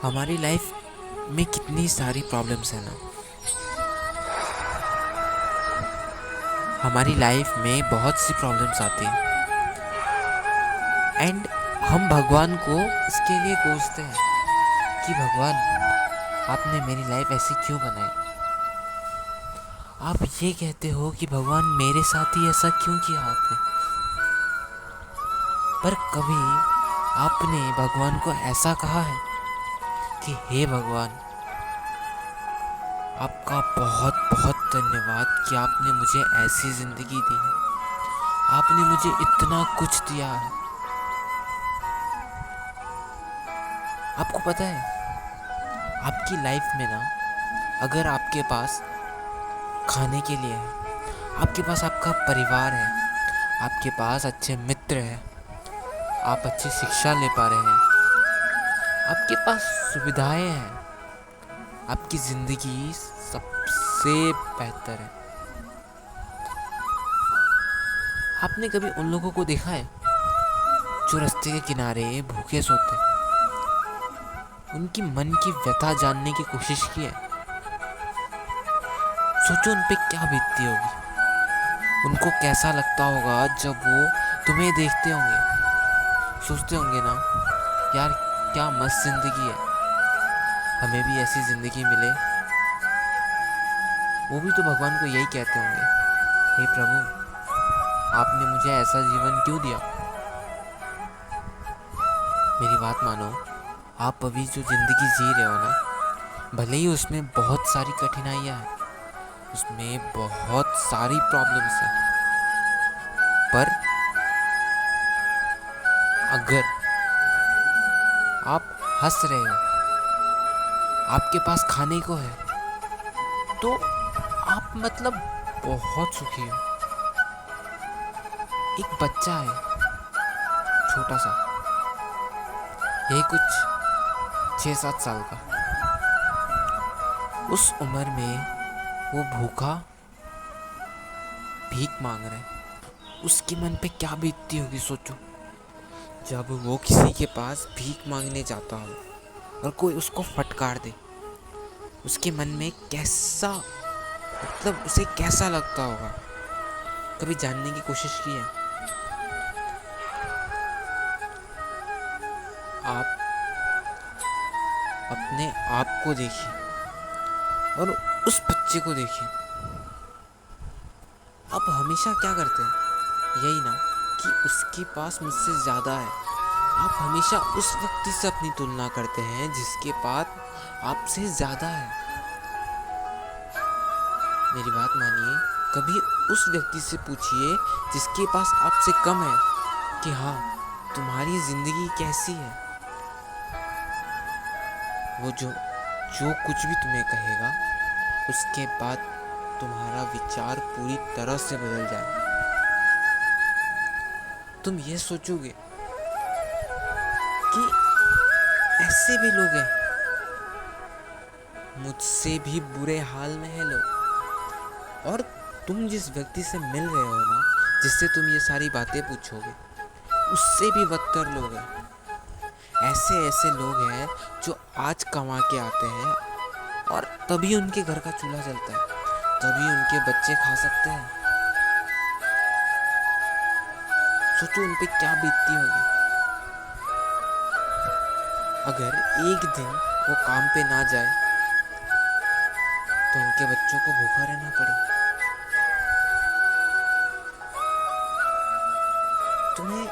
हमारी लाइफ में कितनी सारी प्रॉब्लम्स हैं ना। हमारी लाइफ में बहुत सी प्रॉब्लम्स आती हैं एंड हम भगवान को इसके लिए कोसते हैं कि भगवान आपने मेरी लाइफ ऐसी क्यों बनाई। आप ये कहते हो कि भगवान मेरे साथ ही ऐसा क्यों किया आपने, पर कभी आपने भगवान को ऐसा कहा है कि हे भगवान, आपका बहुत बहुत धन्यवाद कि आपने मुझे ऐसी ज़िंदगी दी है, आपने मुझे इतना कुछ दिया है। आपको पता है, आपकी लाइफ में ना, अगर आपके पास खाने के लिए है, आपके पास आपका परिवार है, आपके पास अच्छे मित्र हैं, आप अच्छी शिक्षा ले पा रहे हैं, आपके पास सुविधाएं हैं, आपकी ज़िंदगी सबसे बेहतर है। आपने कभी उन लोगों को देखा है जो रास्ते के किनारे भूखे सोते हैं? उनकी मन की व्यथा जानने की कोशिश की है? सोचो उन पे क्या बीतती होगी, उनको कैसा लगता होगा जब वो तुम्हें देखते होंगे। सोचते होंगे ना, यार क्या मस्त ज़िंदगी है, हमें भी ऐसी ज़िंदगी मिले। वो भी तो भगवान को यही कहते होंगे, हे प्रभु, आपने मुझे ऐसा जीवन क्यों दिया। मेरी बात मानो, आप अभी जो ज़िंदगी जी रहे हो ना, भले ही उसमें बहुत सारी कठिनाइयाँ हैं, उसमें बहुत सारी प्रॉब्लम्स हैं, पर अगर आप हंस रहे हो, आपके पास खाने को है, तो आप मतलब बहुत सुखी हो। एक बच्चा है, छोटा सा, यही कुछ 6-7 साल का, उस उम्र में वो भूखा भीख मांग रहा है। उसके मन पे क्या बीतती होगी सोचो, जब वो किसी के पास भीख मांगने जाता हो और कोई उसको फटकार दे। उसके मन में कैसा, मतलब उसे कैसा लगता होगा, कभी जानने की कोशिश की है? आप अपने आप को देखिए और उस बच्चे को देखिए। आप हमेशा क्या करते हैं, यही ना, कि उसके पास मुझसे ज़्यादा है। आप हमेशा उस व्यक्ति से अपनी तुलना करते हैं जिसके पास आपसे ज़्यादा है। मेरी बात मानिए, कभी उस व्यक्ति से पूछिए जिसके पास आपसे कम है कि हाँ, तुम्हारी ज़िंदगी कैसी है। वो जो जो कुछ भी तुम्हें कहेगा, उसके बाद तुम्हारा विचार पूरी तरह से बदल जाए। तुम ये सोचोगे कि ऐसे भी लोग हैं, मुझसे भी बुरे हाल में है लोग। और तुम जिस व्यक्ति से मिल रहे हो ना, जिससे तुम ये सारी बातें पूछोगे, उससे भी बदतर लोग हैं। ऐसे ऐसे लोग हैं जो आज कमा के आते हैं और तभी उनके घर का चूल्हा जलता है, तभी उनके बच्चे खा सकते हैं। सोचो उन पे क्या बीतती होगी अगर एक दिन वो काम पे ना जाए तो उनके बच्चों को भूखा रहना पड़े। तुम्हें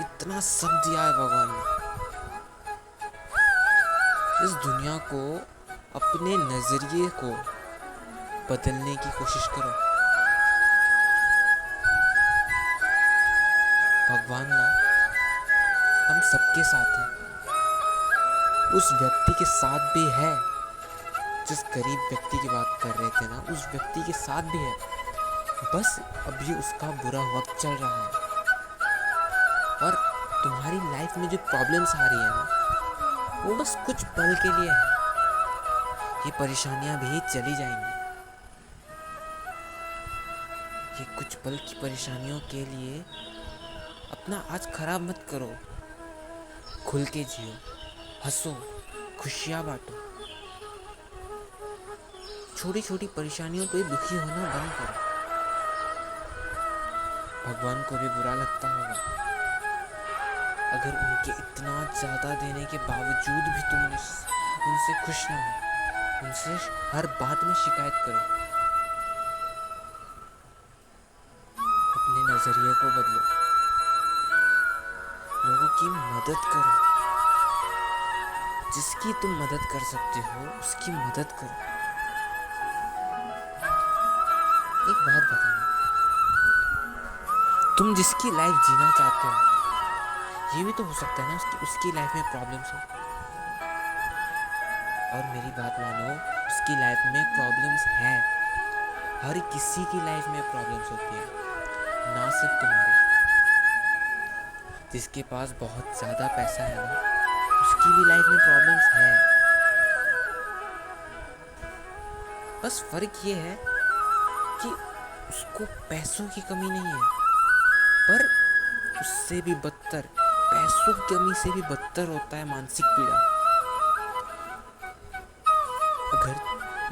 इतना सब दिया है भगवान ने। इस दुनिया को, अपने नज़रिए को बदलने की कोशिश करो। भगवान ना हम सबके साथ है, उस व्यक्ति के साथ भी है। जिस गरीब व्यक्ति की बात कर रहे थे ना, उस व्यक्ति के साथ भी है, बस अभी उसका बुरा वक्त चल रहा है। और तुम्हारी लाइफ में जो प्रॉब्लम्स आ रही है ना, वो बस कुछ पल के लिए है। ये परेशानियां भी चली जाएंगी। ये कुछ पल की परेशानियों के लिए अपना आज खराब मत करो, खुल के जियो। हंसो, खुशियाँ बांटो। छोटी छोटी परेशानियों पे दुखी होना बंद करो। भगवान को भी बुरा लगता होगा अगर उनके इतना ज़्यादा देने के बावजूद भी तुम उनसे खुश ना हो, उनसे हर बात में शिकायत करो। अपने नज़रिए को बदलो, लोगों की मदद करो। जिसकी तुम मदद कर सकते हो उसकी मदद करो। एक बात बताना, तुम जिसकी लाइफ जीना चाहते हो, ये भी तो हो सकता है ना उसकी लाइफ में प्रॉब्लम्स हो। और मेरी बात मानो, उसकी लाइफ में प्रॉब्लम्स है। हर किसी की लाइफ में प्रॉब्लम्स होती है, ना सिर्फ तुम्हारी। जिसके पास बहुत ज़्यादा पैसा है ना, उसकी भी लाइफ में प्रॉब्लम्स है। बस फ़र्क ये है कि उसको पैसों की कमी नहीं है, पर उससे भी बदतर, पैसों की कमी से भी बदतर होता है मानसिक पीड़ा। अगर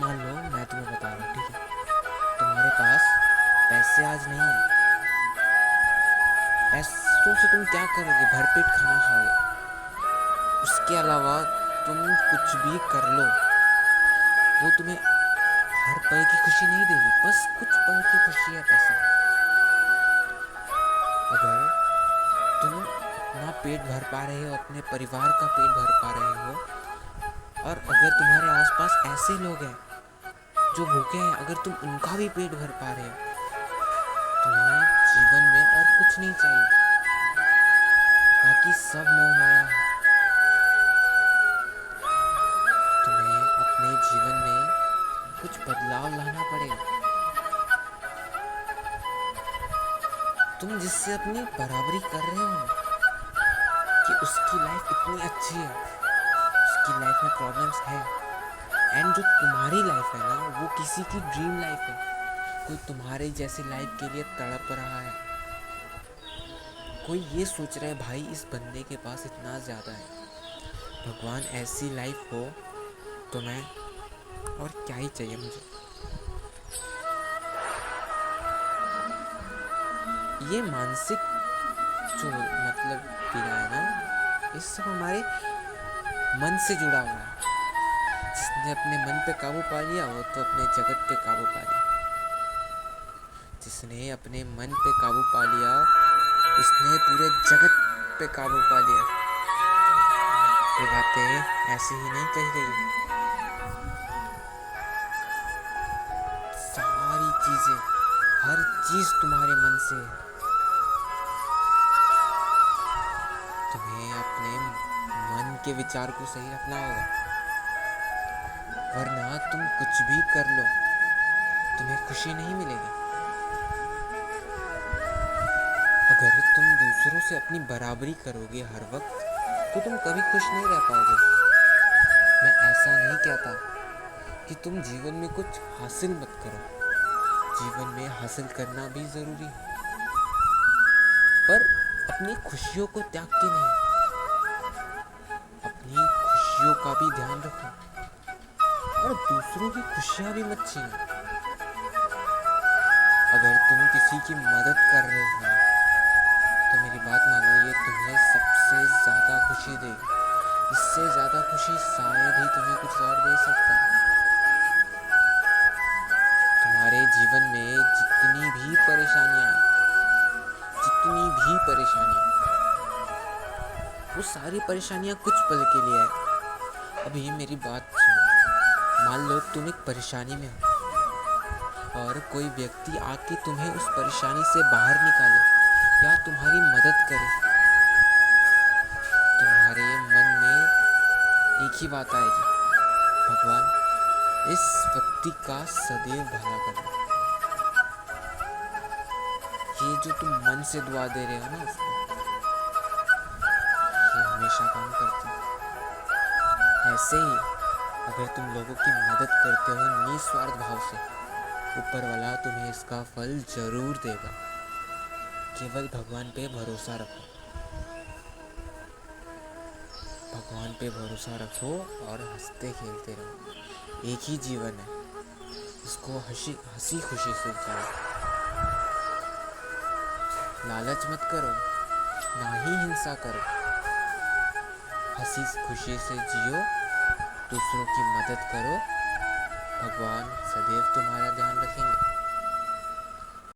मान लो मैं तुम्हें बता रहा हूँ, ठीक है, तुम्हारे पास पैसे आज नहीं है, पैसों से तुम क्या करोगे? भरपेट खाना खाओगे। उसके अलावा तुम कुछ भी कर लो, वो तुम्हें हर पल की खुशी नहीं देगी, बस कुछ पल की खुशी है पैसा। अगर तुम अपना पेट भर पा रहे हो, अपने परिवार का पेट भर पा रहे हो, और अगर तुम्हारे आसपास ऐसे लोग हैं जो भूखे हैं, अगर तुम उनका भी पेट भर पा रहे हो, तुम्हें जीवन में और कुछ नहीं चाहिए। बाकी सब मोह माया है। तुम्हें अपने जीवन में कुछ बदलाव लाना पड़ेगा। तुम जिससे अपनी बराबरी कर रहे हो कि उसकी लाइफ इतनी अच्छी है, उसकी लाइफ में प्रॉब्लम्स है, एंड जो तुम्हारी लाइफ है ना, वो किसी की ड्रीम लाइफ है। कोई तुम्हारे जैसी लाइफ के लिए तड़प रहा है, कोई ये सोच रहा है भाई इस बंदे के पास इतना ज़्यादा है, भगवान ऐसी लाइफ हो तो मैं और क्या ही चाहिए मुझे। ये मानसिक जो मतलब पीड़ा है ना, ये सब हमारे मन से जुड़ा हुआ है। जिसने अपने मन पे काबू पा लिया वो तो अपने जगत पे काबू पा लिया। जिसने अपने मन पे काबू पा लिया उसने पूरे जगत पे काबू पा लिया। ये बातें ऐसे ही नहीं कही गई, सारी चीजें, हर चीज तुम्हारे मन से है। तुम्हें अपने मन के विचार को सही रखना होगा, वरना तुम कुछ भी कर लो तुम्हें खुशी नहीं मिलेगी। अगर तुम दूसरों से अपनी बराबरी करोगे हर वक्त तो तुम कभी खुश नहीं रह पाओगे। मैं ऐसा नहीं कहता कि तुम जीवन में कुछ हासिल मत करो, जीवन में हासिल करना भी ज़रूरी है, पर अपनी खुशियों को त्याग के नहीं, अपनी खुशियों का भी ध्यान रखो और दूसरों की खुशियाँ भी मत छीनो। अगर तुम किसी की मदद कर रहे हो तो मेरी बात मानो, ये तुम्हें सबसे ज़्यादा खुशी देगी। इससे ज़्यादा खुशी शायद ही तुम्हें कुछ और दे सकता है। तुम्हारे जीवन में जितनी भी परेशानियाँ, वो सारी परेशानियाँ कुछ पल के लिए है। अभी मेरी बात सुनो, मान लो तुम एक परेशानी में हो और कोई व्यक्ति आके तुम्हें उस परेशानी से बाहर निकाले या तुम्हारी मदद करे, तुम्हारे मन में एक ही बात आएगी, भगवान इस व्यक्ति का सदैव भला करना। ये जो तुम मन से दुआ दे रहे हो ना उसको, ये हमेशा काम करती है। ऐसे ही अगर तुम लोगों की मदद करते हो निस्वार्थ भाव से, ऊपर वाला तुम्हें इसका फल जरूर देगा। केवल भगवान पे भरोसा रखो। भगवान पे भरोसा रखो और हंसते खेलते रहो। एक ही जीवन है, इसको हंसी खुशी से जियो। लालच मत करो, ना ही हिंसा करो। हंसी खुशी से जियो, दूसरों की मदद करो। भगवान सदैव तुम्हारा ध्यान रखेंगे।